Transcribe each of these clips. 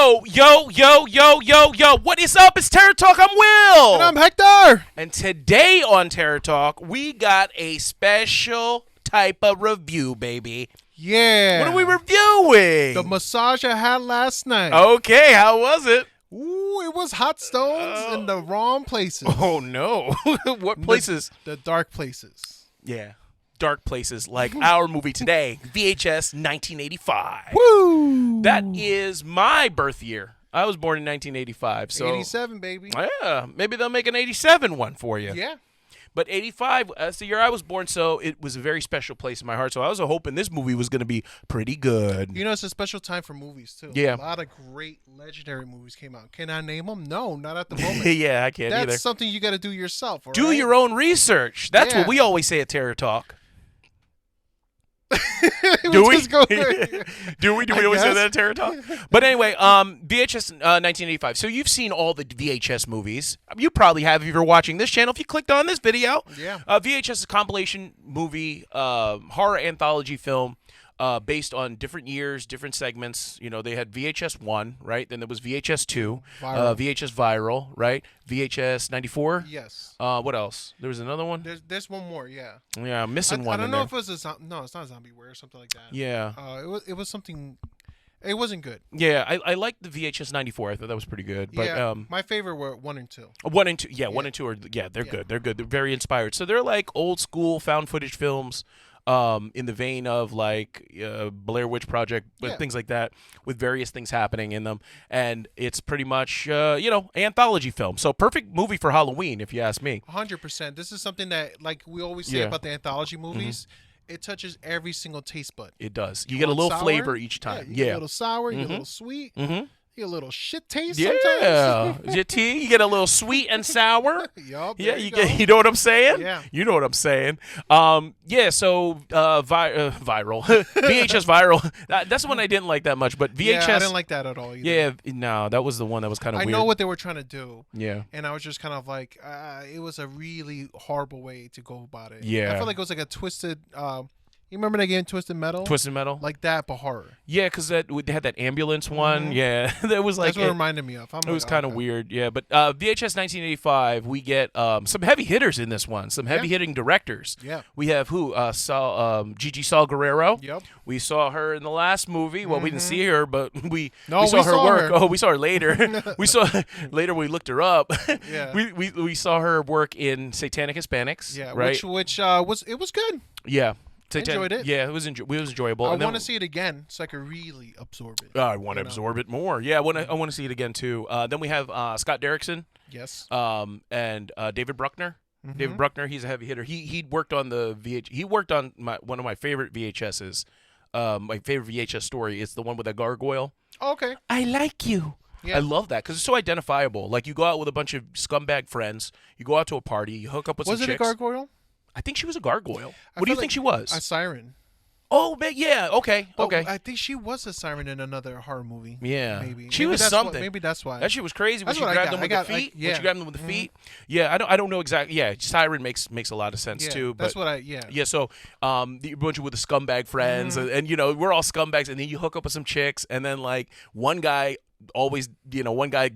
Yo. What is up? It's Terror Talk. I'm Will. And I'm Hector. And today on Terror Talk, we got a special type of review, baby. Yeah. What are we reviewing? The massage I had last night. Okay, how was it? Ooh, it was hot stones in the wrong places. Oh, no. What places? The dark places. Yeah. Dark places like our movie today, VHS 1985. Woo! That is my birth year. I was born in 1985. So 87, baby. Yeah, maybe they'll make an 87 one for you. Yeah. But 85, that's the year I was born, so it was a very special place in my heart. So I was hoping this movie was going to be pretty good. You know, it's a special time for movies, too. Yeah. A lot of great legendary movies came out. Can I name them? No, not at the moment. Yeah, I can't either. That's something you got to do yourself, all Do right? your own research. That's Yeah. what we always say at Terror Talk. Do we? Do we always say that at Terror Talk? But anyway, VHS 1985. So you've seen all the VHS movies. You probably have if you're watching this channel. If you clicked on this video, Yeah. VHS is a compilation movie, horror anthology film. Based on different years, different segments. You know, they had VHS 1, right? Then there was VHS 2, VHS Viral, right? VHS 94. Yes. What else? There was another one? There's one more, yeah. Yeah, I'm missing one I don't in know there. if it was no, it's not Zombie Wear or something like that. Yeah. It was something. It wasn't good. Yeah, I liked the VHS 94. I thought that was pretty good. But Yeah, my favorite were 1 and 2. 1 and 2, yeah, 1 and 2 are they're good. They're good. They're very inspired. So they're like old school found footage films. In the vein of like Blair Witch Project, things like that, with various things happening in them, and it's pretty much anthology film. So perfect movie for Halloween, if you ask me. 100%. This is something that, like we always say about the anthology movies, it touches every single taste bud. It does. You get a little sour? flavor each time. You get a little sour. You get a little sweet. You get a little shit taste sometimes. Yeah, you get a little sweet and sour. Yup, Yeah, you you know what I'm saying? Yeah. You know what I'm saying. So viral. VHS Viral. That's the one I didn't like that much, but VHS. Yeah, I didn't like that at all either. Yeah, no, that was the one that was kind of weird. I know what they were trying to do. Yeah. And I was just kind of like, it was a really horrible way to go about it. Yeah. I felt like it was like a twisted, you remember that game Twisted Metal? Twisted Metal? Like that, but horror. Yeah, because they had that ambulance one. Yeah, that was like. That's what it reminded me of. It was kind of weird, yeah. But VHS 1985, we get some heavy hitters in this one. Some heavy hitting directors. Yeah. We have who? Gigi Saul Guerrero. Yep. We saw her in the last movie. Well, we didn't see her, but we saw we her saw work. her. Oh, we saw her later. We saw later. We looked her up. Yeah. We saw her work in Satanic Hispanics. Yeah. Right. Which was good. Yeah. Enjoyed it. Yeah, it was enjoyable. I And then- want to see it again so I could really absorb it. I want to absorb it more. Yeah, I want to see it again too. Then we have Scott Derrickson. Yes. And David Bruckner. David Bruckner, he's a heavy hitter. He worked on He worked on one of my favorite VHSs. My favorite VHS story is the one with the gargoyle. Oh, okay. I like you. Yeah. I love that because it's so identifiable. Like you go out with a bunch of scumbag friends. You go out to a party. You hook up with some chicks. Was it a gargoyle? I think she was a gargoyle. I What do you feel think like she was? A siren. Oh, yeah. Okay. But okay. I think she was a siren in another horror movie. Yeah. Maybe. She was that's something. Maybe that's why. That shit was crazy when That's she what I grabbed got. them with the feet. yeah. When she grabbed them with the feet. Yeah, I don't know exactly. Yeah, siren makes a lot of sense Yeah, too. that's But what I. Yeah. yeah, so the bunch with the scumbag friends, and we're all scumbags, and then you hook up with some chicks, and then like one guy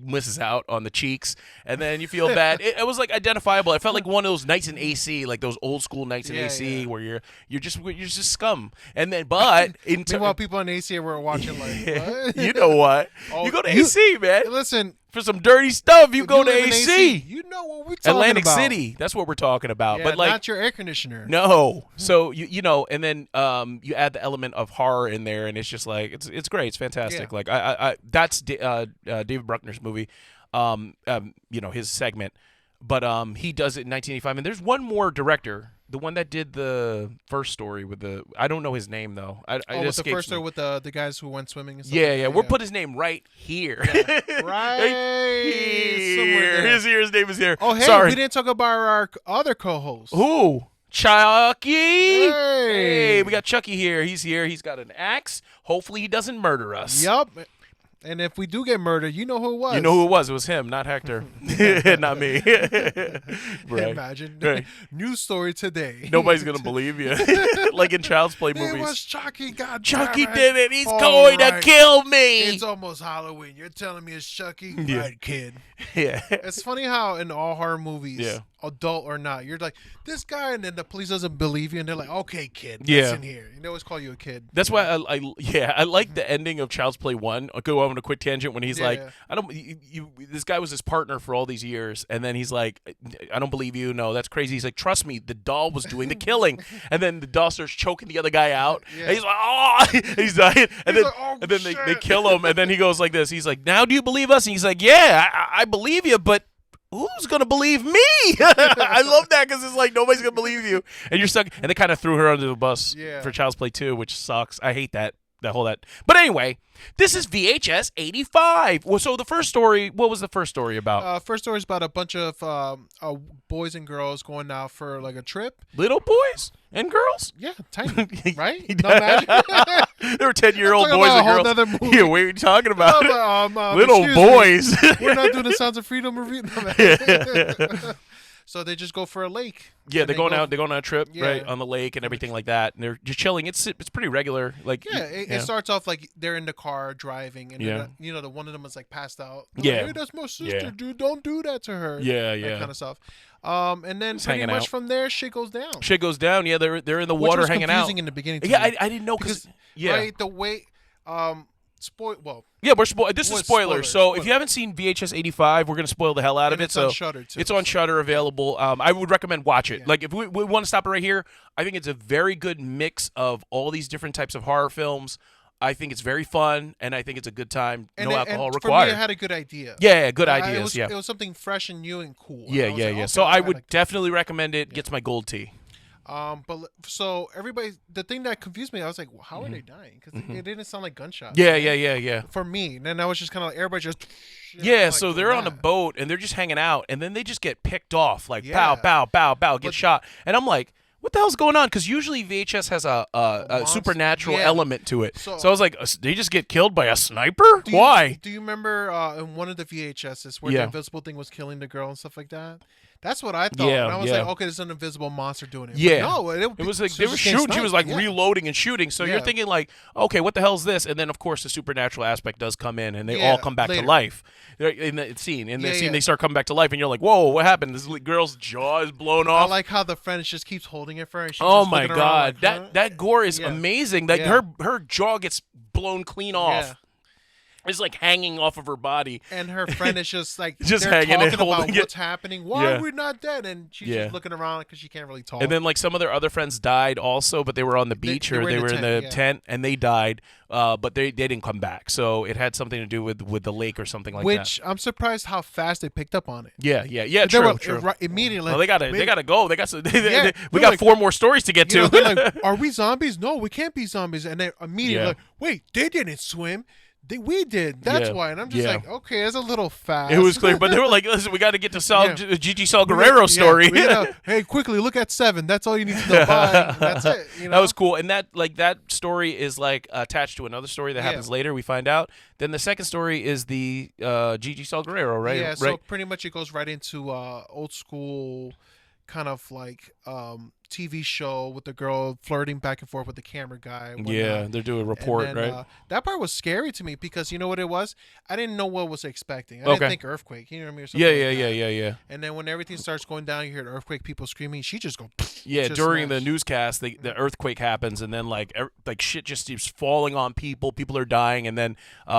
misses out on the cheeks, and then you feel bad. It was like identifiable. I felt like one of those nights in AC, like those old school nights in AC, where you're just scum. And then, but meanwhile, people in AC were watching like, what? you know what? Oh, you go to AC, man. Listen, for some dirty stuff, you go to live in AC. You know what we're talking Atlantic about. City. That's what we're talking about. Yeah, but like, not your air conditioner. no. So and then you add the element of horror in there, and it's just like it's great. It's fantastic. Yeah. Like I that's David Bruckner's movie, his segment. But he does it in 1985, and there's one more director. The one that did the first story with I don't know his name though. With the first story with the guys who went swimming and stuff. Yeah. We'll put his name right here. Yeah. Right. Somewhere there. His name is here. Oh, hey, Sorry. we didn't talk about our other co-host. Who? Chucky. Hey. We got Chucky here. He's here. He's got an axe. Hopefully he doesn't murder us. Yup. And if we do get murdered, you know who it was. You know who it was. It was him, not Hector. Not me. Right. Imagine. Right. News story today. Nobody's going to believe you. Like in Child's Play movies. It was Chucky. God Chucky damn did it. He's All going to right. kill me. It's almost Halloween. You're telling me it's Chucky? Yeah. Right, kid. Yeah. It's funny how in all horror movies, Yeah. adult or not, you're like, this guy, and then the police doesn't believe you, and they're like, okay, kid, Yeah. listen here. And they always call you a kid. That's why I like the ending of Child's Play 1. I'll go on a quick tangent when he's Yeah. like, I don't this guy was his partner for all these years, and then he's like, I don't believe you. No, that's crazy. He's like, trust me, the doll was doing the killing. And then the doll starts choking the other guy out. Yeah. And he's like, oh, he's dying. And then like, "Oh, and then they shit." kill him, and then he goes like this. He's like, now do you believe us? And he's like, yeah, I believe you, but who's gonna believe me? I love that because it's like nobody's gonna believe you, and you're stuck. And they kind of threw her under the bus Yeah. for Child's Play 2, which sucks. I hate that whole. But anyway, this is VHS 85. Well, so the first story. What was the first story about? First story is about a bunch of boys and girls going out for like a trip. Little boys and girls. Yeah, tiny, right? He No died. magic. There were 10-year-old I'm talking boys about and a whole girls. nother movie. Yeah, what are you talking about? Little Excuse boys. me. We're not doing the Sounds of Freedom review. No, so they just go for a lake. Yeah, And they're going out. They're going on a trip, Yeah. right, on the lake and everything like that, and they're just chilling. It's pretty regular. Like Yeah, it starts off like they're in the car driving, and Yeah. then, the one of them is like passed out. Yeah. Like, hey, that's my sister, Yeah. dude. Don't do that to her. Yeah, That yeah. kind of stuff. And then Just pretty hanging much out. from there, shit goes down. Shit goes down. Yeah, they're in the Which water was hanging out. confusing in the beginning. To Yeah, me. I didn't know because yeah. right, the way Yeah, this is What, spoilers. spoilers? So if you Spoilers. haven't seen VHS 85, we're gonna spoil the hell out of And it. it's So on Shudder too. it's on Shudder available. I would recommend watch it. Yeah. Like if we want to stop it right here, I think it's a very good mix of all these different types of horror films. I think it's very fun, and I think it's a good time. No alcohol and required. For me, it had a good idea. Yeah, good It ideas. was, Yeah, it was something fresh and new and cool. yeah, And I was yeah, like, yeah. okay, So I would like that. definitely recommend it. Gets my gold tea. So everybody, the thing that confused me, I was like, well, how are they dying? Because it didn't sound like gunshots. Yeah, yeah, yeah, yeah. For me, and then I was just kind of like, everybody just. Yeah, like, so they're on a yeah. boat and they're just hanging out, and then they just get picked off, like Yeah. pow, pow, pow, pow, get But- shot, and I'm like, what the hell's going on? Because usually VHS has a monster- supernatural yeah. element to it. So- So I was like, they just get killed by a sniper? Why? Do you remember in one of the VHSs where Yeah. the invisible thing was killing the girl and stuff like that? That's what I thought. Yeah, and I was yeah. like, okay, there's an invisible monster doing it. But Yeah. no, It was like she they were just getting shooting. She was like sniped. Yeah. reloading and shooting. So you're Yeah. thinking like, okay, what the hell is this? And then of course the supernatural aspect does come in, and they Yeah, all come back to later. life. They're in the scene. In the Yeah, scene, yeah. they start coming back to life, and you're like, whoa, what happened? This girl's jaw is blown I off. like how the friend just keeps holding it for her. And she's Oh just my looking god, around like, huh? that gore is Yeah. amazing. Like Yeah. her jaw gets blown clean off. Yeah. It's like hanging off of her body. And her friend is just like Just they're hanging and talking about holding it. what's happening. Why Yeah. are we not dead? And she's Yeah. just looking around because she can't really talk. And then like some of their other friends died also, but they were on the beach they or were in they the were in the tent, yeah. tent and they died. But they didn't come back. So it had something to do with the lake or something like that. which I'm surprised how fast they picked up on it. Yeah. They True, were true. immediately. Well, they gotta go. They got some, Yeah, we they're got like- 4 more stories to get You know, to. they're like, are we zombies? No, we can't be zombies. And they immediately Yeah. like, wait, they didn't swim. We did. That's Yeah. why. And I'm just Yeah. like, okay, it's a little fast. It was clear, but they were like, "Listen, we got to get to Sal, Yeah. Gigi Sal We got- Guerrero yeah, story." we gotta- hey, quickly look at 7. That's all you need to know. Bye. That's it. You know? That was cool, and that story is like attached to another story that Yeah. happens later. We find out. Then the second story is the Gigi Sal Guerrero, right? Yeah. right. So pretty much it goes right into old school kind of like TV show with the girl flirting back and forth with the camera guy. and Yeah, whatnot. they're doing a And report, then, right? That part was scary to me because you know what it was? I didn't know what I was expecting. I Okay. didn't think earthquake. You know what I mean? Or something Yeah, like yeah, that. yeah, yeah, yeah. And then when everything starts going down, you hear the earthquake, people screaming. She just go. Yeah, just during the smashed. newscast, the earthquake happens, and then like shit just keeps falling on people. People are dying, and then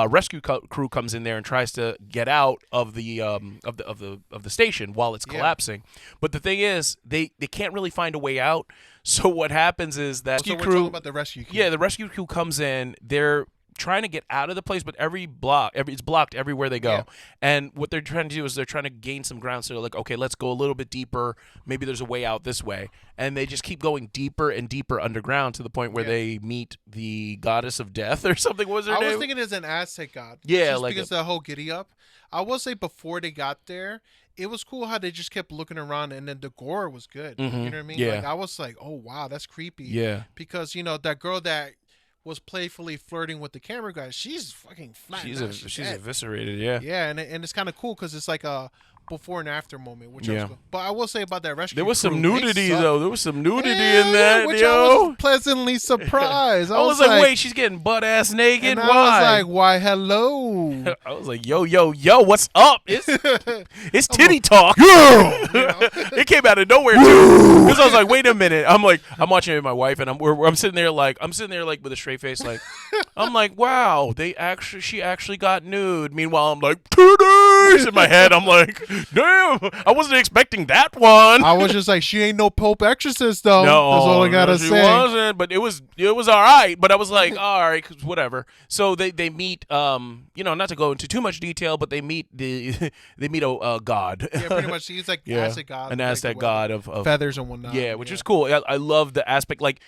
rescue crew comes in there and tries to get out of the station while it's Yeah. collapsing. But the thing is, they can't really find a way out. So what happens is that So rescue we're crew, talking about the rescue. Crew. yeah, the rescue crew comes in. They're trying to get out of the place, but it's blocked everywhere they go. Yeah. And what they're trying to do is they're trying to gain some ground. So they're like, okay, let's go a little bit deeper. Maybe there's a way out this way. And they just keep going deeper and deeper underground to the point where Yeah. they meet the goddess of death or something. What was her I name? was thinking it's an Aztec god. Yeah, just like because the whole giddy up. I will say before they got there, it was cool how they just kept looking around, and then the gore was good. Mhm. You know what I mean? Yeah. Like I was like, oh wow, that's creepy. Yeah. Because that girl that was playfully flirting with the camera guy, she's fucking flat. She's dead. eviscerated. Yeah. Yeah, and it's kind of cool because it's like a before and after moment, which Yeah. was cool. But I will say about that rescue There was crew, some they nudity suck. though. There was some nudity Yeah, in that, which yo. I was pleasantly surprised. I was like, wait, she's getting butt ass naked. and Why? I was like, why, hello. I was like, yo, what's up? It's titty talk. It came out of nowhere too. Because I was like, wait a minute. I'm watching it with my wife, and I'm sitting there like with a straight face, like I'm like, wow, she actually got nude. Meanwhile, I'm like, titties in my head. I'm like, damn, I wasn't expecting that one. I was just like, she ain't no Pope exorcist though. No, that's all I gotta she say. wasn't, but it was all right. But I was like, all right, 'cause whatever. So they meet, not to go into too much detail, but they meet a god. Yeah, pretty much. He's like Aztec god, an like, Aztec whatever, god of feathers and whatnot. yeah, which was cool. I love the aspect like.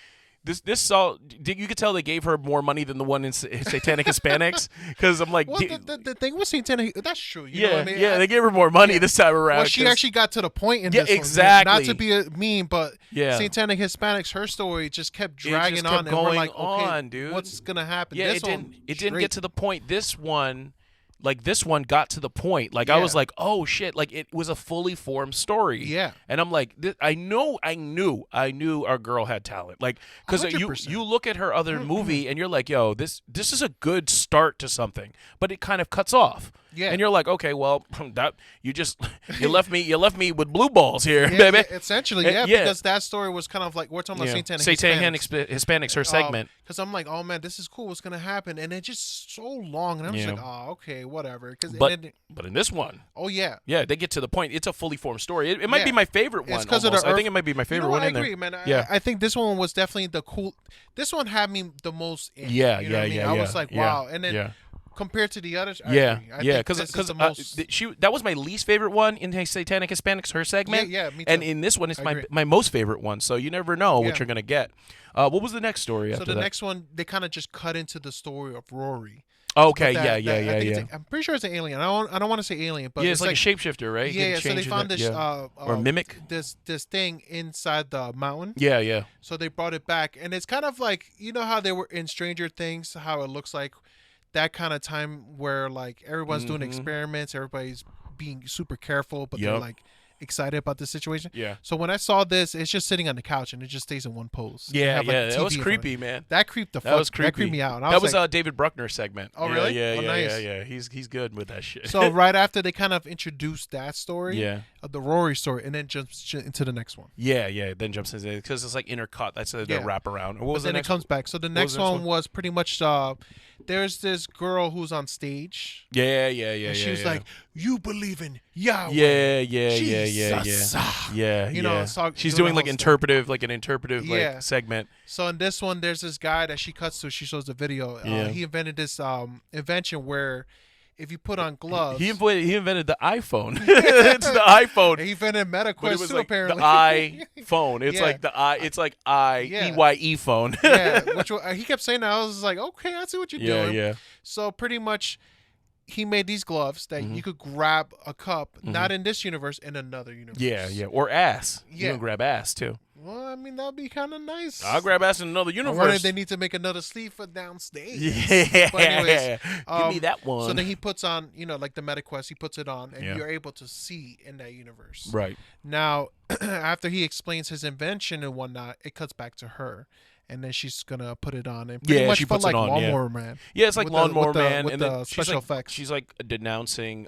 This all you could tell they gave her more money than the one in Satanic Hispanics because I'm like, well, the thing with Satanic, that's true. You know what I mean? they gave her more money this time around. Well, she actually got to the point in Yeah, this one. exactly. Not to be mean, but Yeah. Satanic Hispanics, her story just kept just dragging kept on, and we're going like, okay, on, dude. what's gonna happen? Yeah, This it didn't get to the point. This one got to the point. Like Yeah. I was like, oh shit! Like it was a fully formed story. Yeah. and I'm like, I knew our girl had talent. Like because 100%. you look at her other movie and you're like, yo, this is a good start to something, but it kind of cuts off. Yeah. and you're like, okay, well, that you left me with blue balls here, Yeah, baby. essentially, Yeah. because that story was kind of like we're talking about Satanic Hispanics, her segment. Because I'm like, oh man, this is cool. What's gonna happen? And it's just so long, and I'm just Yeah. like, oh, okay, whatever. But in this one, oh yeah, they get to the point. It's a fully formed story. It might be my favorite one. It's 'cause of the almost. I Earth- think it might be my favorite one I in agree, there. man. Yeah. I think this one was definitely the cool. This one had me the most. In, Yeah, you know what I mean? I was like, wow. And then compared to the others, I agree. I think because this is the most. that was my least favorite one in Satanic Hispanics, her segment. Yeah, me too. And in this one, it's I my agree. most favorite one. So you never know what Yeah. you're gonna get. What was the next story So after the that? next one, they kind of just cut into the story of Rory. Okay, But I think yeah. I'm pretty sure it's an alien. I don't want to say alien, but Yeah, it's like a shapeshifter, right? You Yeah, can so they change found it, this or a mimic. this thing inside the mountain. Yeah. So they brought it back, and it's kind of like, you know how they were in Stranger Things, how it looks like that kind of time where like everyone's doing experiments, everybody's being super careful, but they're Yep. like excited about the situation. Yeah. So when I saw this, it's just sitting on the couch and it just stays in one pose. They Yeah, have, like, that TV was in front of creepy, it. man. That creeped the fuck. That was creepy. That creeped me out. And I That was was like, David Bruckner's segment. Oh, really? Yeah. Oh, nice. Yeah. He's good with that shit. so right after they kind of introduced that story, Yeah. the Rory story, and then jumps into the next one. Yeah. Then jumps into it because it's like intercut. That's the Yeah. wraparound. What But was the then it next? comes back. So the next the next one one? was pretty much there's this girl who's on stage. Yeah. And she was like, "You believe in Yahweh." Yeah. Jesus. Yeah. You know, it's all- she's doing doing the like whole interpretive, like an interpretive Yeah. like segment. So in this one, there's this guy that she cuts to. She shows the video. Yeah. He invented this invention where if you put on gloves, He invented the iPhone. It's the iPhone. he invented But it MetaQuest was too, like apparently. the iPhone. It's Yeah. like the I. It's like I Yeah. EYE phone. Yeah, he kept saying that. I was like, okay, I see what you're doing. Yeah. So pretty much, he made these gloves that you could grab a cup, not in this universe, in another universe. Yeah. Or ass. You Yeah. can grab ass too. Well, I mean, that'd be kind of nice. I'll grab ass in another I wonder if universe. they need to make another sleeve for downstage. Yeah. But anyways, Give me that one. So then he puts on, like the MetaQuest, he puts it on, and Yeah. you're able to see in that universe. Right. Now, after he explains his invention and whatnot, it cuts back to her. And then she's gonna put it on, and pretty Yeah, much she felt puts it like on, yeah. Lawnmower Man. Yeah, it's like With Lawnmower the- Man, with and the then she's special like, effects. She's like denouncing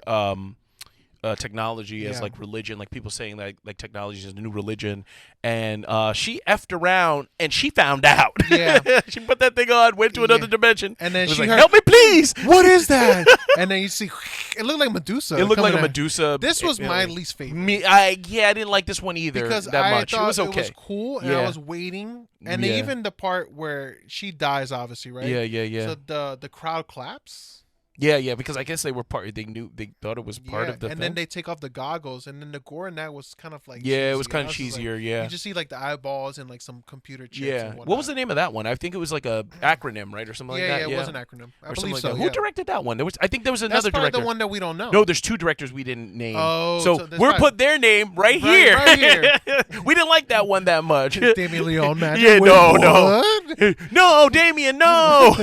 technology as Yeah. like religion, like people saying that like technology is a new religion, and she effed around and she found out. Yeah. She put that thing on, went to another Yeah. dimension, And then was she like, heard- "Help me, please!" What is that? And then you see, it looked like Medusa. It looked like a coming at- Medusa. This was my alien. least favorite. I didn't like this one either Because that I much. thought It was okay. it was cool, and Yeah. I was waiting, and Yeah. even the part where she dies, obviously, right? Yeah. So the crowd claps. Yeah, because I guess they were they thought it was part of the and thing. then they take off the goggles, and then the gore in that was kind of like Yeah, it was cheesy. kind I of just like, cheesier. Yeah. you just see like the eyeballs and like some computer chips. Yeah. And whatnot. What was the name of that one? I think it was like a acronym, right, or something like that. Yeah, it was an acronym. I or believe something like so. that. Yeah. Who directed that one? I think there was another That's probably director. the one that we don't know. No, there's two directors we didn't name. Oh, so there's we're probably- put their name right here. Right here. We didn't like that one that much. Damien Leone, man. Yeah, Wait, no. what? No, Damien, no.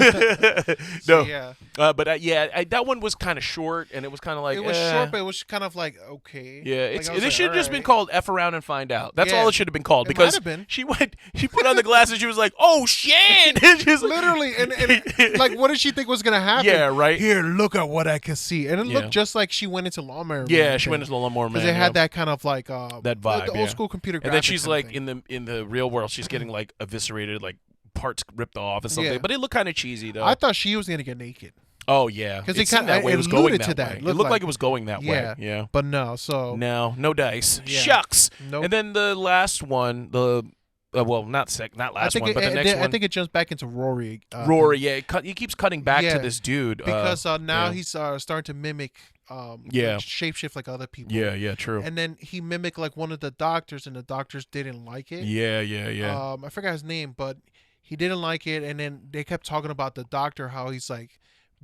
So, No. yeah. But that one was kind of short, and it was kind of like It was short, but it was kind of like okay. yeah. Like, It's I was it like, should have just been alright. called "F around and find out." That's Yeah. all it should have been called It because might have been. she put on the glasses. She was like, "Oh shit!" She's like- Literally, and like, what did she think was gonna happen? Yeah, right. Here, look at what I can see, and it Yeah. looked just like she went into Lawnmower. Yeah, she went into the Lawnmower Man. because it had yeah. that kind of like That vibe, the yeah. old school computer. And then graphics she's kind like of thing. in the real world, she's getting like eviscerated, like parts ripped off and something. Yeah. But it looked kind of cheesy though. I thought she was gonna get naked, oh yeah, 'Cause it it seemed kinda- that way. it It was going alluded that to that. way. It It looked looked like like- it was going that yeah. way. Yeah. but no. So No dice. Yeah. Shucks. Nope. And then the last one, well, not last one, but the next one. I think it jumps back into Rory. Rory, yeah, he keeps cutting back Yeah, to this dude because now yeah. he's starting to mimic, Yeah. like, shapeshift like other people. yeah, true. And then he mimicked like one of the doctors, and the doctors didn't like it. Yeah. I forgot his name, but he didn't like it, and then they kept talking about the doctor, how he's like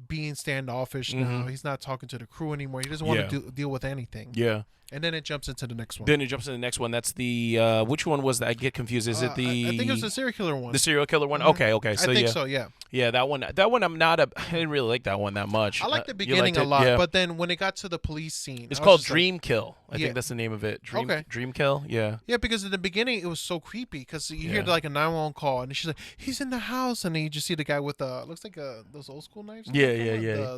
being standoffish now. He's not talking to the crew anymore. He doesn't want Yeah. to deal with anything. Yeah. And then it jumps into the next one. Then it jumps to the next one. That's the which one was that? I get confused. Is it the? I think it was the serial killer one. the serial killer one. Mhm. Okay. So I think yeah, so. Yeah. yeah, that one. That one, I didn't really like that one that much. I liked the You beginning liked a it? lot, Yeah. but then when it got to the police scene, It's I was called just like- Dream Kill. I Yeah. think that's the name of it. Okay. Dream Kill. Yeah. Yeah, because in the beginning it was so creepy because you hear Yeah. like a 911 call and she's like, "He's in the house," and then you just see the guy with looks like those old school knives. Yeah.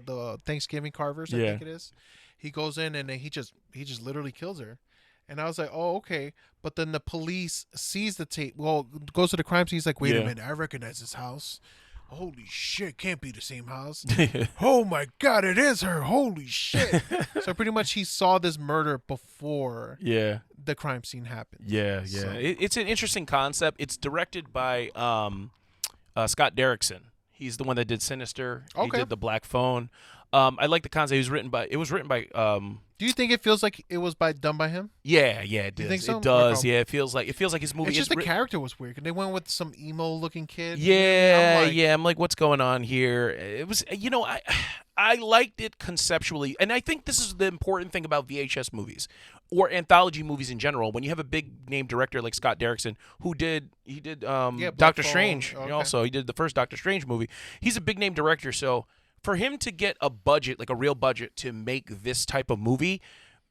The Thanksgiving carvers, I Yeah. think it is. He goes in and then he just literally kills her, and I was like, "Oh, okay." But then the police sees the tape. Well, goes to the crime scene. He's like, "Wait a Yeah. minute, I recognize this house. Holy shit, can't be the same house." Oh my god, it is her. Holy shit. So pretty much he saw this murder before Yeah. the crime scene happened. Yeah. So- It's an interesting concept. It's directed by Scott Derrickson. He's the one that did Sinister. Okay. He did The Black Phone. I like the concept. It was written by. Do you think it feels like it was done by him? Yeah, it does. think so? It does. Okay. Yeah, it feels like his movie. It's just is the writ- character was weird. They went with some emo looking kid. Yeah, I'm like, I'm like, what's going on here? It was, I liked it conceptually, and I think this is the important thing about VHS movies or anthology movies in general. When you have a big name director like Scott Derrickson, who did Black Doctor Phone, Strange, okay. also he did the first Doctor Strange movie. He's a big name director, so for him to get a budget, like a real budget, to make this type of movie.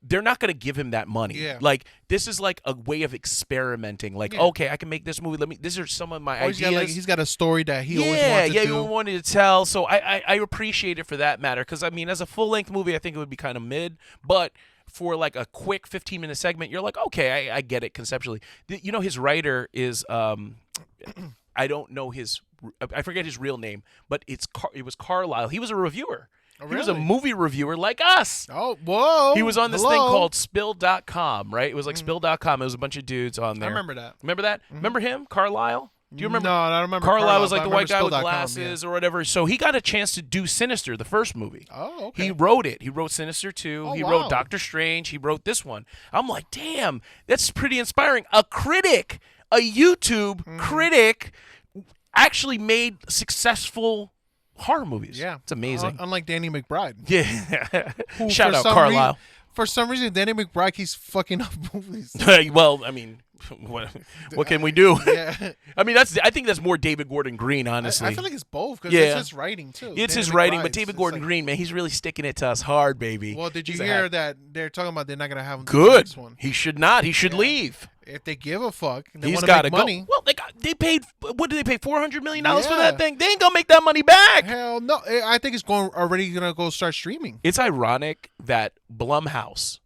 They're not going to give him that money. Yeah. Like, this is like a way of experimenting. Like, Yeah. okay, I can make this movie. These are some of my Or ideas. he's got a story that he always wanted to he do. wanted to tell. So I appreciate it for that matter. Because I mean, as a full length movie, I think it would be kind of mid. But for like a quick 15-minute segment, you're like, okay, I get it conceptually. His writer is I don't know I forget his real name, but it was Carlisle. He was a reviewer. Oh, He was a really? movie reviewer like us. Oh, whoa. He was on this Hello? thing called Spill.com, right? It was like Spill.com. It was a bunch of dudes on there. I remember that. Remember that? Remember him, Carlisle? Do you remember? No, I don't remember. Carlisle was but like I the white guy remember with Spill.com, glasses or whatever. So he got a chance to do Sinister, the first movie. Yeah. Oh, okay. He wrote it. He wrote Sinister 2. Oh, He wow. wrote Doctor Strange. He wrote this one. I'm like, damn, that's pretty inspiring. A critic, a YouTube Mm-hmm. critic, actually made successful horror movies. Yeah. It's amazing. Unlike Danny McBride. Yeah. Who, Shout for out some Carlisle. For some reason, Danny McBride keeps fucking up movies. Well, I mean, what can we do? Yeah. I mean, I think that's more David Gordon Green, honestly. I feel like it's both because Yeah. it's his writing too. It's Danny his writing, but McBride's. David It's Gordon like- Green, man, he's really sticking it to us hard, baby. Well, did you He's a hear hack. that they're talking about they're not gonna have him do the Good. next one? He should not. He should Yeah. leave. If they give a fuck, they He's want to got to make go. money. Well, they paid. What did they pay? $400 million for Yeah. that thing. They ain't gonna make that money back. Hell no! I think it's already gonna go start streaming. It's ironic that Blumhouse,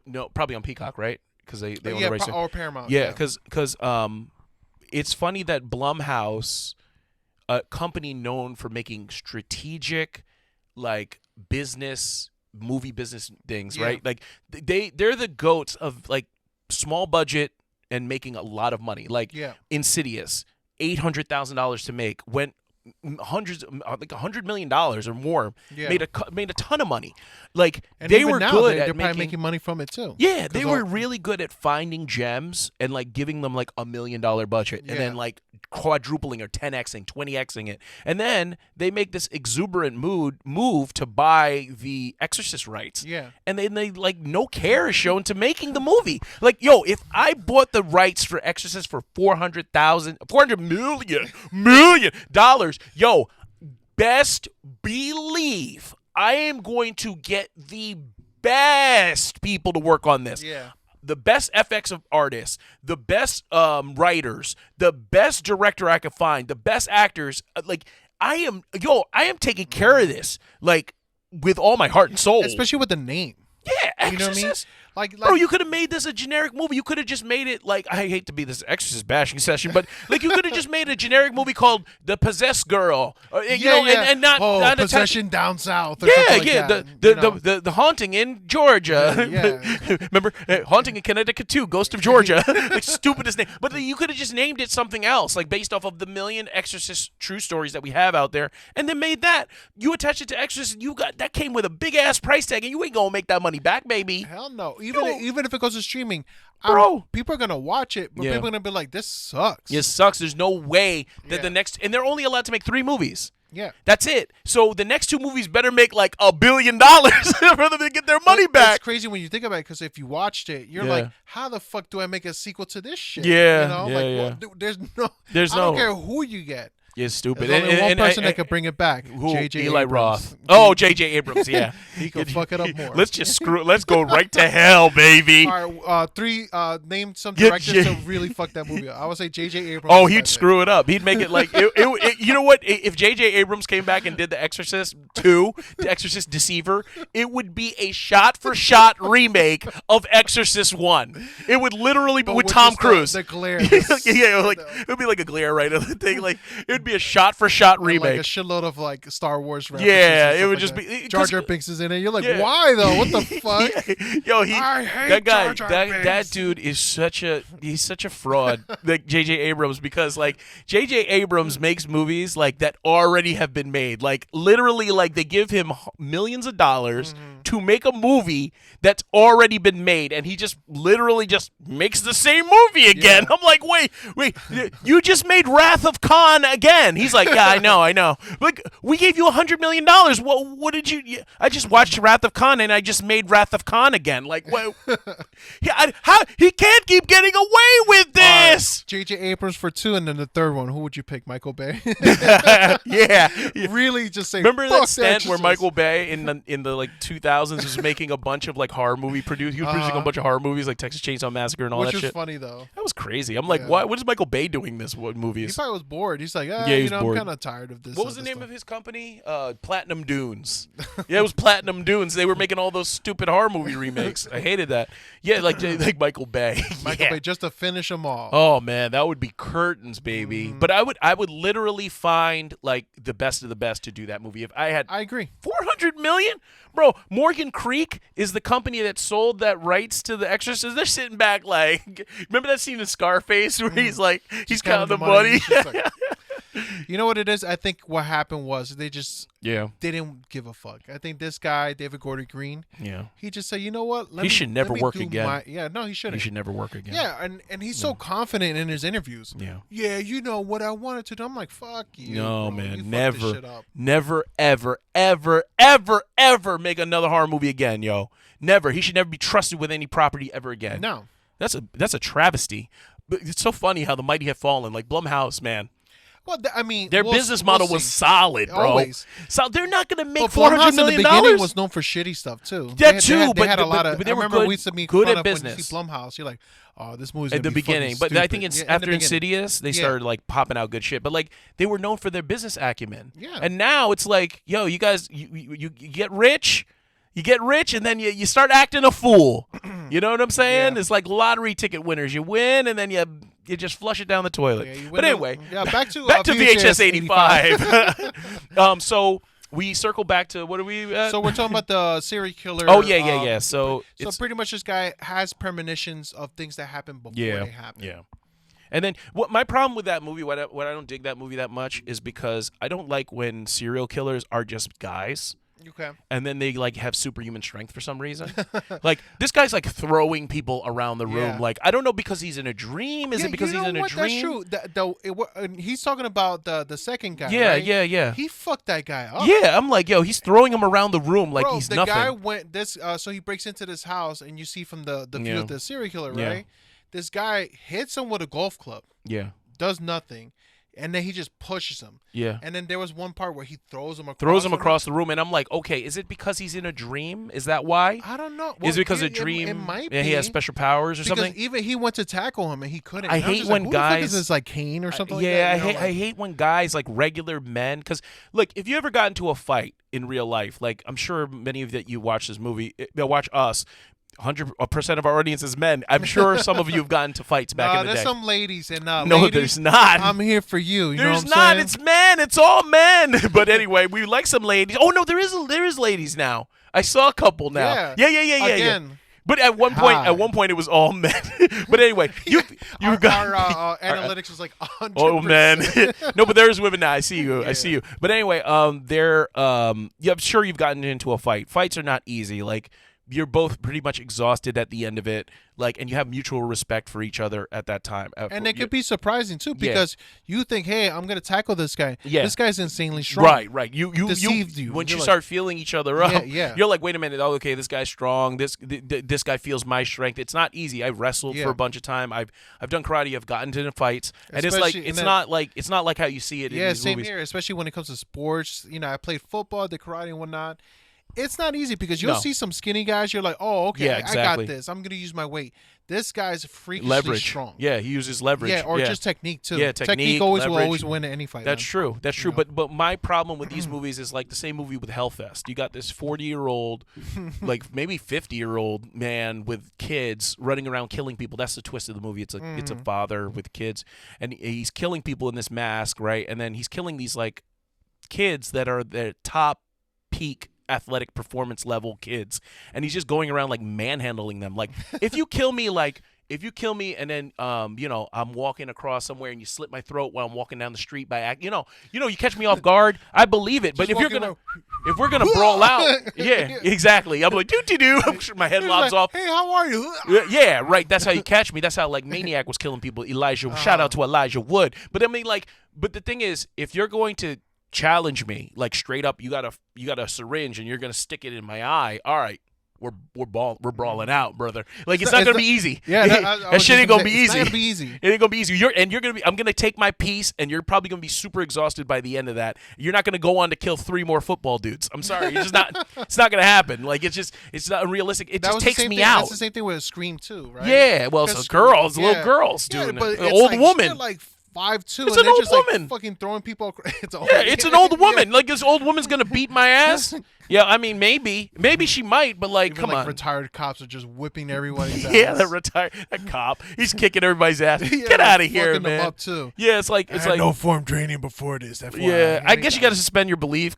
no, probably on Peacock, right? Because they own Yeah, the rights. or Paramount. Yeah, because it's funny that Blumhouse, a company known for making strategic, like movie business things, Yeah. right? Like they're the goats of like small budget and making a lot of money. Like Yeah. Insidious, $800,000 to make, went hundreds, like $100 million or more. Yeah. Made a ton of money. Like And they even were now, good they're at probably making money from it too. Yeah, they 'Cause were really good at finding gems and like giving them like $1 million budget, and then Yeah. like quadrupling or 10xing, 20xing it, and then they make this exuberant move to buy the Exorcist rights. Yeah. And then they like no care is shown to making the movie. Like, yo, if I bought the rights for Exorcist for $400 million dollars, yo, best believe I am going to get the best people to work on this. Yeah. The best FX of artists, the best writers, the best director I could find, the best actors. Like I am taking care of this like with all my heart and soul. Especially with the name. Yeah, Exorcist. You know what I mean? Like, Bro, you could have made this a generic movie. You could have just made it like, I hate to be this Exorcist bashing session, but like you could have just made a generic movie called The Possessed Girl, and not Possession down south. Or yeah, something like yeah, that, the haunting in Georgia. Yeah. Remember, haunting in Connecticut too, Ghost of Georgia. Like stupidest name, but you could have just named it something else, like based off of the million Exorcist true stories that we have out there, and then made that. You attach it to Exorcist, that came with a big ass price tag, and you ain't gonna make that money back, baby. Hell no. Even if it goes to streaming, Bro. people are gonna watch it, but Yeah. people are gonna be like, "This sucks." It sucks. There's no way that Yeah. the next, and they're only allowed to make 3 movies. Yeah. That's it. So the next 2 movies better make like $1 billion for them to get their money But back. It's crazy when you think about it, because if you watched it, you're Yeah. like, "How the fuck do I make a sequel to this shit?" Yeah, You know, yeah, like, yeah. well, There's I don't no- care who you get. It's stupid. There's only one person and- that could bring it back. Who? J.J. Eli Abrams. Roth. Oh, J.J. Abrams. Yeah, He could fuck it up more. Let's go right to hell, baby. All right, name some Get directors J- to really fuck that movie up. I would say J.J. Abrams. Oh, is he'd my pick. screw it up. He'd make it like you know what? If J.J. Abrams came back and did The Exorcist 2, The Exorcist Deceiver, it would be a shot-for-shot remake of Exorcist 1. It would literally be But with with Tom just Cruise. the glare. Yeah, like it would be like a glare right of the thing. Like it would be a shot-for-shot Like remake. a shitload of like Star Wars references. Yeah, and it stuff would like just that. be- Jar 'cause- Jar Binks is in it. You're like, Yeah. why though? What the fuck? Yeah. Yo, I hate that guy, Jar Jar that Binks. dude is such a fraud, like J.J. Abrams, because like J.J. Abrams makes movies like that already have been made, like literally, like they give him millions of dollars to make a movie that's already been made, and he just literally just makes the same movie again. Yeah. I'm like, wait, you just made Wrath of Khan again? He's like, yeah, I know. Like we gave you $100 million. What did you? I just watched Wrath of Khan, and I just made Wrath of Khan again. Like, what? How he can't keep getting away with this? J.J. Abrams for 2, and then the third one. Who would you pick? Michael Bay. Yeah. Really, just say. Remember "Fuck that stint where Exorcist." Michael Bay in the like 2000s was making a bunch of like horror movie He was producing a bunch of horror movies like Texas Chainsaw Massacre and all Which that was shit. funny though. That was crazy. I'm like, Yeah. what is Michael Bay doing this He movies? probably was bored. He's like, he you was know, bored. I'm kind of tired of this. What was the other name stuff. of his company? Platinum Dunes. Yeah, it was Platinum Dunes. They were making all those stupid horror movie remakes. I hated that. Yeah, like Michael Bay. Michael Yeah. Bay just to finish them all. Oh man, that would be curtains, baby. Mm-hmm. But I would literally find like the best of the best to do that movie. If I had I agree. 400 million, bro. Morgan Creek is the company that sold that rights to The Exorcist. They're sitting back like, remember that scene in Scarface where he's like, he's counting the money. He's just like- you know what it is? I think what happened was they didn't give a fuck. I think this guy, David Gordon Green, Yeah. he just said, you know what? He should never work again. No, he He shouldn't. should never work again. Yeah, and he's so confident in his interviews. Yeah. Yeah, you know what I wanted to do. I'm like, fuck you. No, bro. man, You fucked this never, shit up. never, ever make another horror movie again, yo. Never. He should never be trusted with any property ever again. No. That's a travesty. But it's so funny how the mighty have fallen. Like Blumhouse, man, Well, I mean, their business model was solid, bro. Always. So they're not gonna make But $400 Blumhouse in the million beginning dollars. was known for shitty stuff too. That too, they but had a but- lot of. but they I were remember good- we used to make good fun at of when you business. see Blumhouse. You're like, oh, this movie's At gonna the be fucking beginning, but I think stupid. it's Yeah, in the after beginning. Insidious, they Yeah. started like popping out good shit. But like they were known for their business acumen. Yeah. And now it's like, yo, you guys, you get rich, and then you start acting a fool. You know what I'm saying? Yeah. It's like lottery ticket winners. You win, and then you just flush it down the toilet. Yeah, you But win anyway, yeah, back to VHS 85. So we circle back to what are we? So we're talking about the serial killer. Oh yeah. So So it's pretty much this guy has premonitions of things that happen before they happen. yeah. And then what my problem with that movie, what I don't dig that movie that much, is because I don't like when serial killers are just guys. Okay. And then they like have superhuman strength for some reason. Like this guy's like throwing people around the room. Yeah. Like I don't know, because he's in a dream. Is it because he's in a dream? That's true. He's talking about the second guy. Yeah, right? yeah. He fucked that guy up. Yeah, I'm like, yo, he's throwing him around the room like Bro, he's the nothing. guy went this. So he breaks into this house, and you see from the view Yeah. of the serial killer, Yeah. right? This guy hits him with a golf club, Yeah, does nothing, and then he just pushes him. yeah. And then there was one part where he throws him across the room, and I'm like, okay, is it because he's in a dream? Is that why? I don't know. Is it because a It dream might and he be, has special powers or because something? even he went to tackle him and he couldn't. I And was hate just when like, who the fuck guys- is this, like Kane or something. Yeah, like that? I hate when guys, like regular men, because look, if you ever got into a fight in real life, like I'm sure many of that you watch this movie, watch us. 100% of our audience is men. I'm sure some of you have gotten into fights back in the there's day. some ladies and No, ladies, there's not. I'm here for you. You know There's what I'm not. saying? It's men. It's all men. But anyway, we like some ladies. Oh no, there is ladies now. I saw a couple now. Yeah. Again. But at one point, it was all men. But anyway, you got our analytics was like 100%. oh man, no, but there's women now. I see you. I see you. But anyway, I'm sure you've gotten into a fight. Fights are not easy. Like you're both pretty much exhausted at the end of it. Like, and you have mutual respect for each other at that time. And it could be surprising too, because you think, hey, I'm gonna tackle this guy. Yeah. This guy's insanely strong. Right. You deceived you. Once You're you like- start feeling each other up. Yeah. You're like, wait a minute. Oh, okay, this guy's strong. This guy feels my strength. It's not easy. I've wrestled for a bunch of time. I've done karate. I've gotten into fights, and it's not like how you see it. Yeah, in these same movies. here. Especially when it comes to sports. You know, I played football, the karate, and whatnot. It's not easy because you'll No. see some skinny guys. You're like, oh, okay, Yeah, I exactly. got this. I'm gonna use my weight. This guy's freakishly Leverage. strong. Yeah, he uses leverage. Yeah, or just technique too. Yeah, technique, will leverage. always win any fight. That's man. true. That's true. know? But my problem with these movies is like the same movie with Hellfest. You got this 40-year-old, like maybe 50-year-old man with kids running around killing people. That's the twist of the movie. It's a father with kids, and he's killing people in this mask, right? And then he's killing these like kids that are the top peak athletic performance level kids, and he's just going around like manhandling them. Like if you kill me and then I'm walking across somewhere and you slit my throat while I'm walking down the street by you catch me off guard, I believe it. But Just if we're gonna brawl out, yeah, exactly. I'm like doo. My head lobs off. Hey, how are you? Yeah, right. That's how you catch me. That's how like Maniac was killing people. Shout out to Elijah Wood. But I mean, like, but the thing is, if you're going to challenge me, like straight up, you got a syringe and you're gonna stick it in my eye. All right, we're brawling out, brother. Like it's not gonna be easy. Yeah, that shit ain't gonna be easy. It's not gonna be easy. It ain't gonna be easy. I'm gonna take my piece, and you're probably gonna be super exhausted by the end of that. You're not gonna go on to kill 3 more football dudes. I'm sorry, it's just not. It's not gonna happen. Like it's not unrealistic. It just takes me out. That's the same thing with Scream too, right? Yeah, well, so little girls doing but it. An it's old like, woman. They're like 5'2", It's and an they're old just woman. like fucking throwing people. It's an old woman. Like this old woman's gonna beat my ass. Yeah, I mean maybe she might, but like, Even come like on. Retired cops are just whipping everybody's ass. Yeah, that cop. He's kicking everybody's ass. Yeah, Get out of here, fucking them man. up too. Yeah, it's like no form training before this. FYI. yeah. I guess you got to suspend your disbelief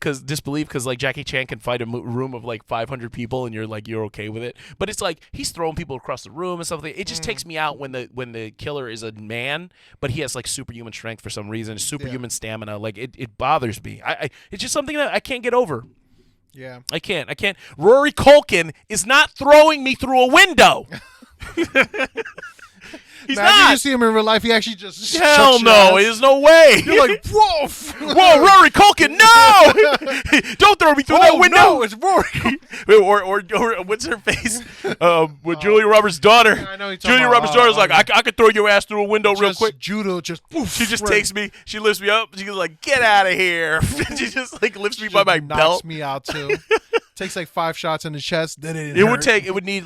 because like Jackie Chan can fight a room of like 500 people and you're okay with it. But it's like he's throwing people across the room and stuff. It just takes me out when the killer is a man, but he has like superhuman strength for some reason, superhuman stamina. Like it bothers me. It's just something that I can't get over. Yeah. I can't. Rory Culkin is not throwing me through a window. He's Imagine not. you see him in real life, he actually just Hell shuts your no. ass. There's no way. You're like, whoa, whoa, Rory Culkin, no! Don't throw me through that window. No, it's Rory. or what's her face? With Julia Roberts' daughter. I know you're talking Julia about, Roberts' daughter's like, I could throw your ass through a window real just quick. Judo, just poof, She just right. takes me. She lifts me up. She's like, get out of here. She just like lifts me by Just my knocks belt. me out too. Takes like 5 shots in the chest. Then It would need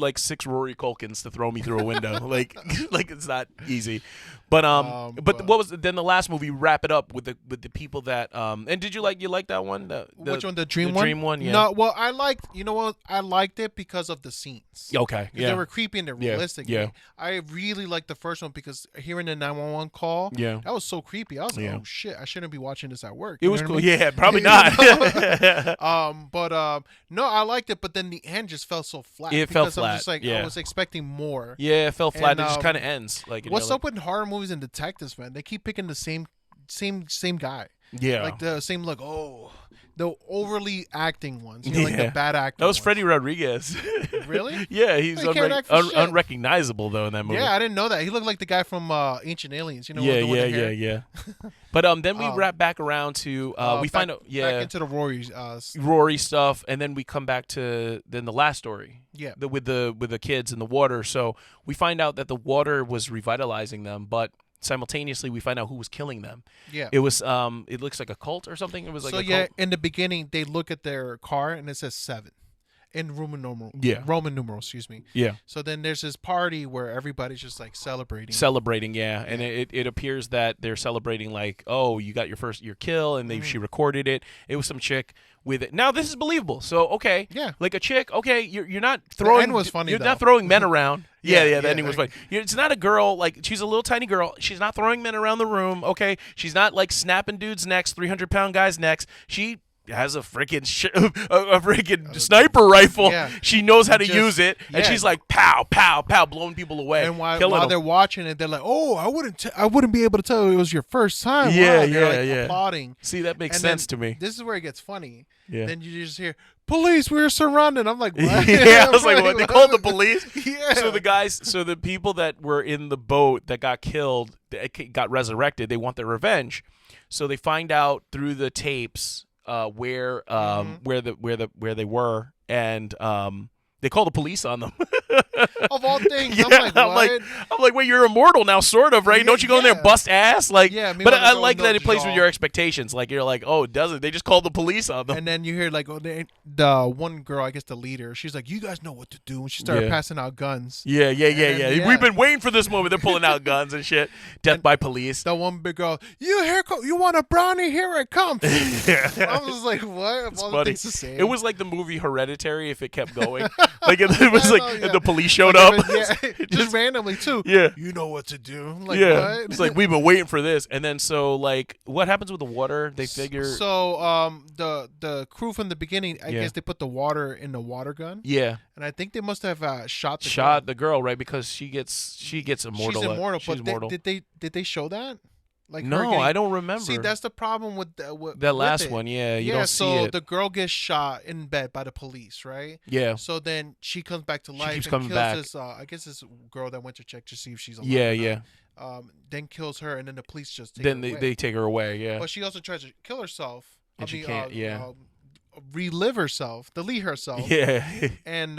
like 6 Rory Culkins to throw me through a window. like it's not easy. But but what was then the last movie? Wrap it up with the people that and did you like that one? Which one? The Dream one? Dream one. Yeah. No, well, I liked. You know what? I liked it because of the scenes. Okay. Because Yeah. they were creepy and they're realistic. Yeah. I really liked the first one because hearing the 911 call, Yeah. that was so creepy. I was like, Yeah. oh shit, I shouldn't be watching this at work. It You was know cool. what I mean? Yeah, probably You not. know? But no, I liked it. But then the end just felt so flat. It because felt I'm flat. just like, Yeah. I was expecting more. Yeah, it fell flat. And, It just kind of ends. Like, and what's you're up with horror movies and detectives, man? They keep picking the same guy. Yeah. Like the same look. Oh, the overly acting ones. You know, like the Yeah. bad acting. That was ones. Freddie Rodriguez. Really? Yeah, he's He can't act for shit. unrecognizable though in that movie. Yeah, I didn't know that. He looked like the guy from Ancient Aliens. You know? Yeah, the one with the hair? yeah. But then we wrap back around to we find out back into the Rory stuff, and then we come back to then the last story. Yeah. With the kids in the water. So we find out that the water was revitalizing them, but simultaneously we find out who was killing them. Yeah. It was it looks like a cult or something. It was like so a yeah, cult. in the beginning they look at their car and it says 7 in Roman numeral. Yeah. Roman numerals, excuse me. Yeah. So then there's this party where everybody's just like Celebrating, yeah. And it appears that they're celebrating like, oh, you got your kill, and she recorded it. It was some chick with it. Now this is believable. So okay, Yeah. like a chick. Okay, you're not throwing. The end was funny, You're though. not throwing men around. Yeah. The ending was like- funny. It's not a girl like she's a little tiny girl. She's not throwing men around the room. Okay, she's not like snapping dudes' necks, 300-pound guys' necks. She has a freaking sniper rifle. Yeah. She knows how to Just- use it, and yeah. she's like pow, pow, pow, blowing people away. And while killing them. they're watching it, they're like, "Oh, I wouldn't be able to tell it was your first time." Yeah, Wow. They're, like, yeah. applauding. See, that makes And sense then to me. This is where it gets funny. Yeah. Then you just hear, "Police, we're surrounded." I'm like, "What?" Yeah, I was like, what? They called the police? Yeah. So the people that were in the boat that got killed, that got resurrected, they want their revenge. So they find out through the tapes where they were, and they call the police on them. Of all things, Yeah, I'm like, "What?" I'm like, wait, you're immortal now, sort of, right? Yeah, Don't you go in there and yeah. bust ass? Like, Yeah, but meanwhile, I they're like going that it plays with jaw. your expectations. Like, you're like, oh, it doesn't. They just called the police on them. And then you hear like, the one girl, I guess the leader, she's like, "You guys know what to do," and she started Yeah. passing out guns. Yeah. yeah. We've been waiting for this moment. They're pulling out guns and shit. Death by police. The one big girl, you want a brownie? Here it comes. I was like, what? Of all the Funny. things to say. It was like the movie Hereditary if it kept going. Like it was I like know, yeah. if the police showed Like, up. yeah, just randomly too. Yeah. You know what to do. I'm like, Yeah, what? it's like we've been waiting for this, and then so like what happens with the water? They figure, So the crew from the beginning, I Yeah. guess they put the water in the water gun, yeah, and I think they must have shot the girl, right? Because she gets immortal. She's immortal. She's But immortal. did they show that? Like her No, getting- I don't remember. See, that's the problem with that last it. one. Yeah, you yeah, don't see so it. the girl gets shot in bed by the police, right? Yeah, So then she comes back to life keeps and coming kills back. this. I guess this girl that went to check to see if she's alive. yeah, or yeah. not. Then kills her, and then the police just take Then her away. they take her away. Yeah, But she also tries to kill herself. And she can't, yeah. Relive herself, delete herself. yeah, And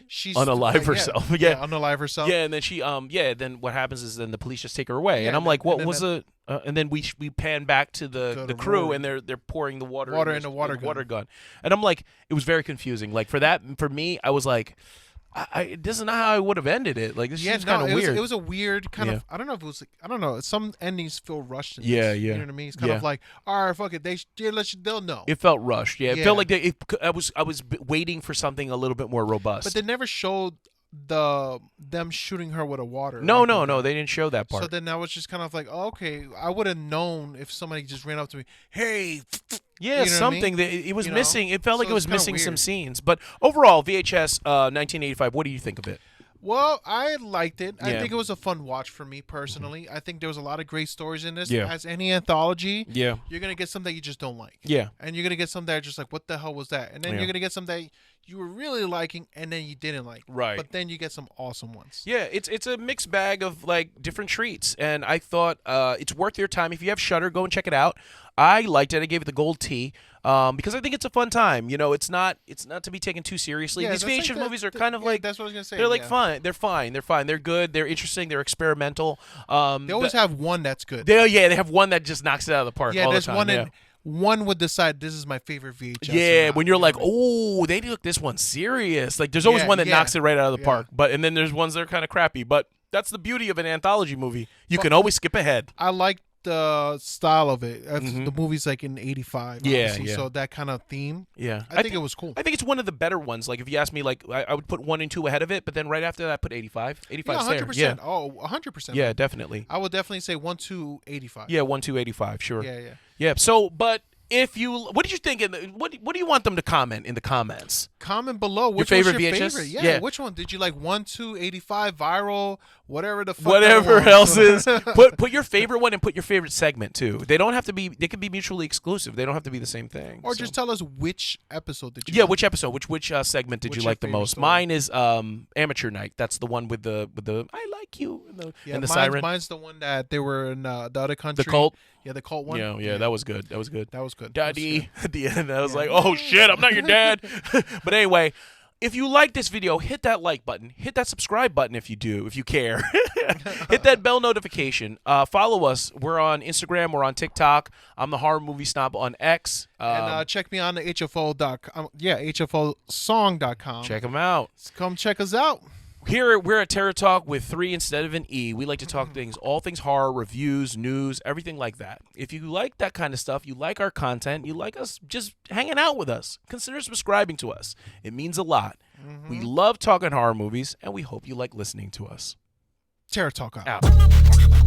she's Unalive herself. Yeah. unalive herself. yeah. And then she then what happens is then the police just take her away, Yeah, and I'm and like, what then was that- and then we pan back to To the the crew, Rory. and they're pouring the water in the water gun. and I'm like, it was very confusing. Like for me, I was like, this is not how I would have ended it. Like this is kind of weird. It was a weird kind Yeah. of. I don't know if it was. I don't know. Some endings feel rushed. In Yeah, this, yeah. You know what I mean? It's kind of Yeah. like, all right, fuck it. They'll know. It felt rushed. Yeah, it Yeah. felt like I was waiting for something a little bit more robust. But they never showed them shooting her with a water. no, rifle. they didn't show that part. So then I was just kind of like, oh, okay, I would have known if somebody just ran up to me, hey. Yeah, You know what I something mean? that it was You know? missing. It felt like So it was it's kinda missing some weird. scenes. But overall, VHS 1985. What do you think of it? Well, I liked it. I Yeah. think it was a fun watch for me personally. I think there was a lot of great stories in this. Yeah. As any anthology, Yeah, you're gonna get some that you just don't like. yeah, And you're gonna get some that are just like, what the hell was that? And then Yeah. you're gonna get some that you were really liking and then you didn't like. Right. But then you get some awesome ones. yeah. It's a mixed bag of like different treats, and I thought it's worth your time. If you have Shudder, go and check it out. I liked it. I gave it the gold T because I think it's a fun time. You know, it's not to be taken too seriously. These that's like VHS the- movies are the- kind of yeah, like that's what I was gonna say. they're like yeah. fun. They're fine. They're good. They're interesting. They're experimental. They always have one that's good. They have one that just knocks it out of the park. Yeah, all there's the time. one yeah. in one would decide this is my favorite VHS. or Yeah, not, when you're you know like, what I mean? oh, they took this one serious. Like, there's always Yeah, one that yeah. knocks it right out of the Yeah. park. And then there's ones that are kind of crappy. But that's the beauty of an anthology movie. You can always skip ahead. I like the style of it. Mhm. The movie's like in '85. Yeah, obviously, yeah. So that kind of theme, Yeah, I think it was cool. I think it's one of the better ones. Like, if you ask me, like, I would put 1 and 2 ahead of it, but then right after that, I put 85. 85 Yeah, there. 100%. Yeah, Oh, 100%. yeah, definitely. I would definitely say 1 to 85. Yeah, 1, 2, 85. Sure. Yeah, yeah. Yeah. So, but what did you think? What do you want them to comment in the comments? Comment below. Which favorite was your VHS? favorite? Yeah. Which one did you like? 1, 2, 85, viral, whatever the fuck. Whatever that else was. is. Put your favorite one and put your favorite segment too. They don't have to be. They can be mutually exclusive. They don't have to be the same thing. Or just tell us which episode did you. Yeah, like. which episode? Which segment did What's you your like the favorite most? story? Mine is Amateur Night. That's the one with the I like you and the siren. Mine's the one that they were in the other country. The cult. Yeah, the cult one. Yeah, that was good. That was good. That was good. Daddy. At the end, I was like, oh shit, I'm not your dad. But anyway, if you like this video, hit that like button. Hit that subscribe button if you care. Hit that bell notification. Follow us. We're on Instagram. We're on TikTok. I'm the Horror Movie Snob on X. And check me on the HFO.com. Yeah, HFOsong.com. Check them out. Come check us out. Here we're at Terror Talk with 3 instead of an E. We like to talk all things horror, reviews, news, everything like that. If you like that kind of stuff, you like our content, you like us just hanging out with us, consider subscribing to us. It means a lot. We love talking horror movies, and we hope you like listening to us. Terror Talk out. Out.